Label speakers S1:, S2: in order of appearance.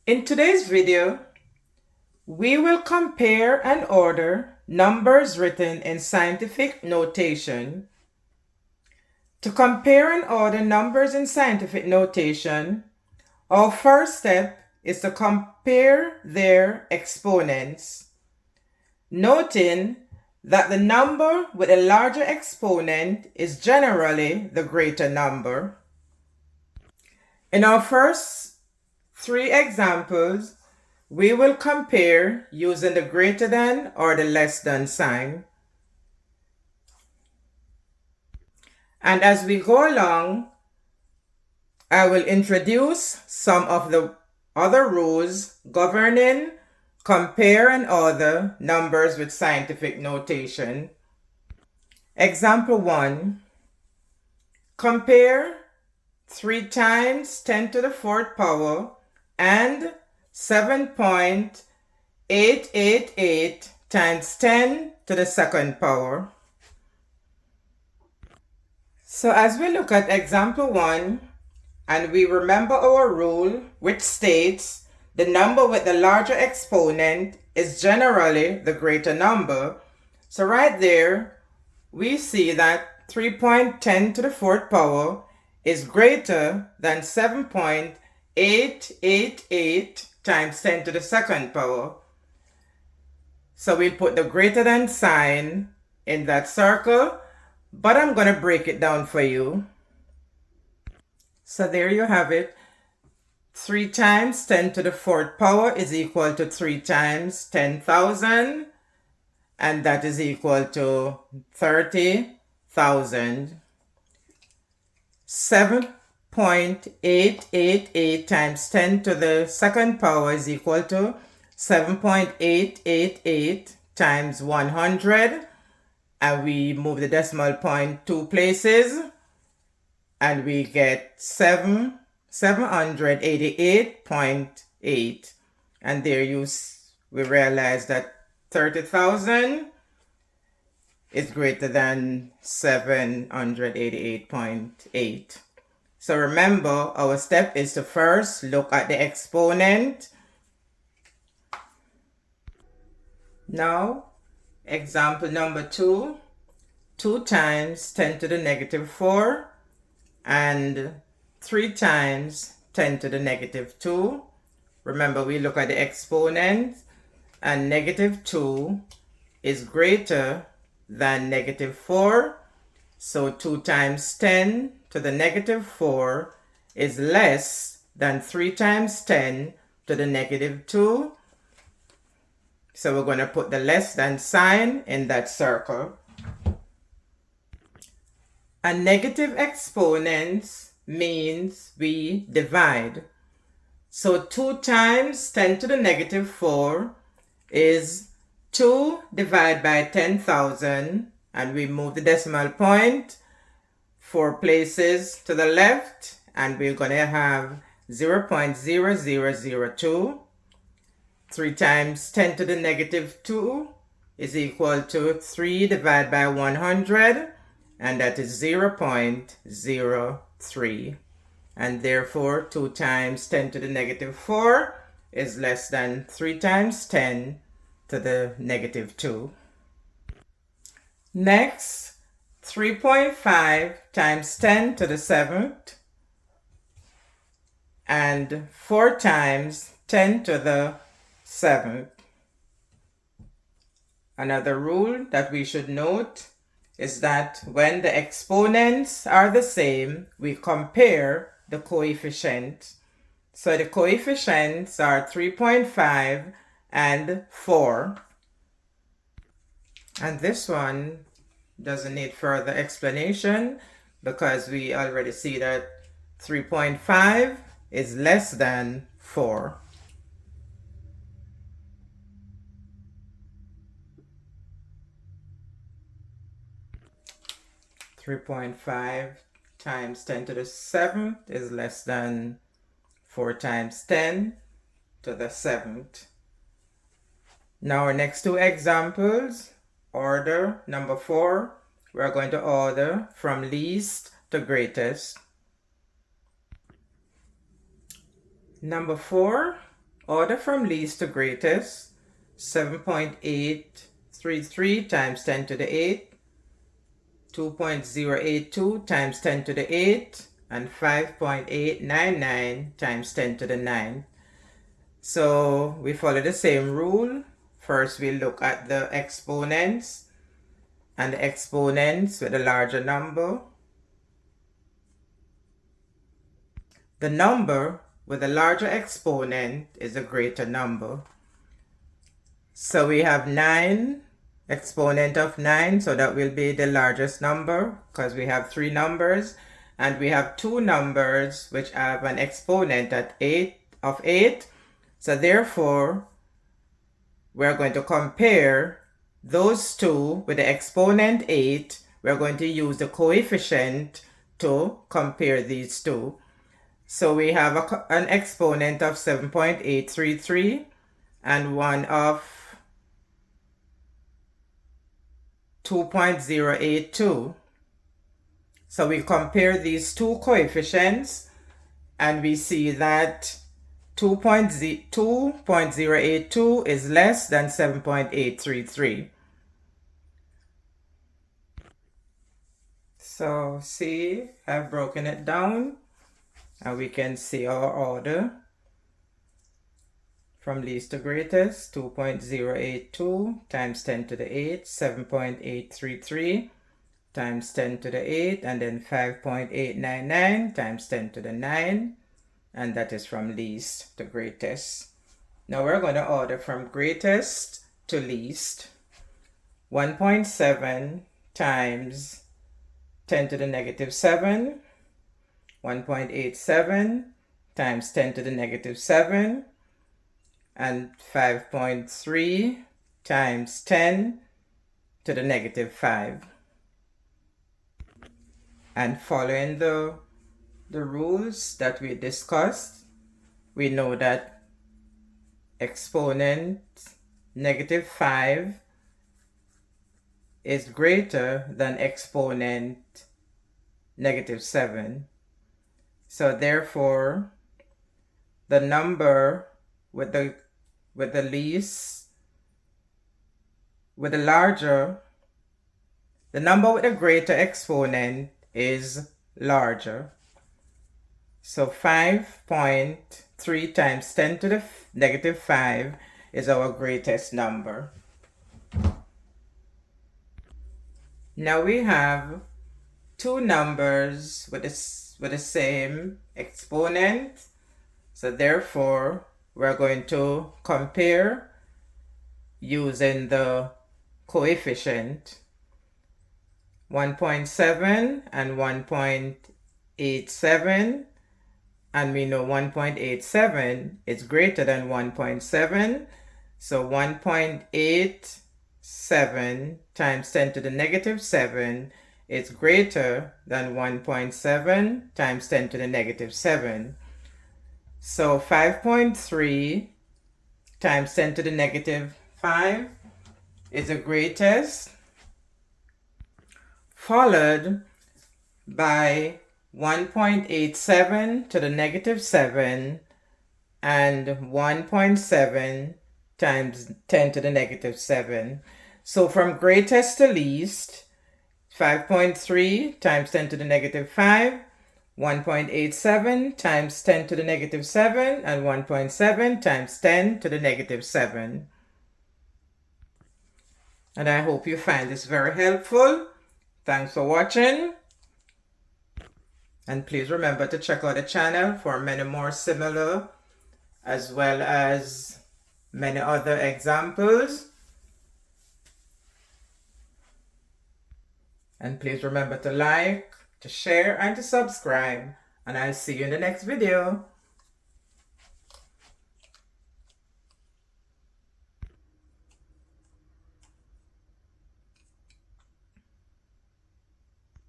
S1: In today's video, we will compare and order numbers written in scientific notation. To compare and order numbers in scientific notation, our first step is to compare their exponents, noting that the number with a larger exponent is generally the greater number. In our first three examples, we will compare using the greater than or the less than sign. And as we go along, I will introduce some of the other rules governing compare and order numbers with scientific notation. Example 1. Compare 3 times 10 to the 4th power and 7.888 times 10 to the 2nd power. So as we look at example 1, and we remember our rule which states the number with the larger exponent is generally the greater number. So right there, we see that 3.10 to the 4th power is greater than 7.888 times 10 to the 2nd power. So we'll put the greater than sign in that circle, but I'm going to break it down for you. So there you have it. 3 times 10 to the 4th power is equal to 3 times 10,000, and that is equal to 30,000. 7.888 times 10 to the 2nd power is equal to 7.888 times 100, and we move the decimal point 2 places, and we get 788.8, and there we realize that 30,000 is greater than 788.8. So remember, our step is to first look at the exponent. Now, example number 2, 2 times 10 to the negative 4 and 3 times 10 to the negative 2. Remember, we look at the exponent, and negative 2 is greater than negative 4. So 2 times 10 to the negative 4 is less than 3 times 10 to the negative 2. So we're going to put the less than sign in that circle. A negative exponent means we divide. So 2 times 10 to the negative 4 is 2 divided by 10,000, and we move the decimal point 4 places to the left, and we're going to have 0.0002. 3 times 10 to the negative 2 is equal to 3 divided by 100, and that is 0.03. And therefore, 2 times 10 to the negative 4 is less than 3 times 10 to the negative 2. Next, 3.5 times 10 to the 7th and 4 times 10 to the 7th. Another rule that we should note is that when the exponents are the same, we compare the coefficients. So the coefficients are 3.5 and 4. And this one doesn't need further explanation because we already see that 3.5 is less than 4. .5 times 10 to the 7th is less than 4 times 10 to the 7th. Now our next two examples, order number 4, we're going to order from least to greatest. Number 4, Order from least to greatest. 7.833 times 10 to the 8, 2.082 times 10 to the 8, and 5.899 times 10 to the 9. So we follow the same rule. First we look at the exponents, and the exponents with a larger number. The number with a larger exponent is a greater number. So we have 9, exponent of 9, so that will be the largest number because we have 3 numbers, and we have 2 numbers which have an exponent at 8 of 8. So therefore, we're going to compare those two with the exponent 8. We're going to use the coefficient to compare these two. So we have an exponent of 7.833 and one of 2.082. So we compare these two coefficients and we see that 2.082 is less than 7.833. So see, I've broken it down and we can see our order from least to greatest. 2.082 times 10 to the 8, 7.833 times 10 to the 8, and then 5.899 times 10 to the 9, and that is from least to greatest. Now we're going to order from greatest to least. 1.7 times 10 to the negative 7, 1.87 times 10 to the negative 7, and 5.3 times 10 to the negative 5. And following the rules that we discussed, we know that exponent negative 5 is greater than exponent negative 7. So therefore, the number with the number with a greater exponent is larger. So 5.3 times 10 to the negative 5 is our greatest number. Now we have two numbers with the same exponent. So therefore, we're going to compare using the coefficient. 1.7 and 1.87, and we know 1.87 is greater than 1.7, so 1.87 times 10 to the negative 7 is greater than 1.7 times 10 to the negative 7. So 5.3 times 10 to the negative 5 is the greatest, followed by 1.87 to the negative 7 and 1.7 times 10 to the negative 7. So from greatest to least, 5.3 times 10 to the negative 5, 1.87 times 10 to the negative 7, and 1.7 times 10 to the negative 7. And I hope you find this very helpful. Thanks for watching. And please remember to check out the channel for many more similar as well as many other examples. And please remember to like, to share, and to subscribe. And I'll see you in the next video.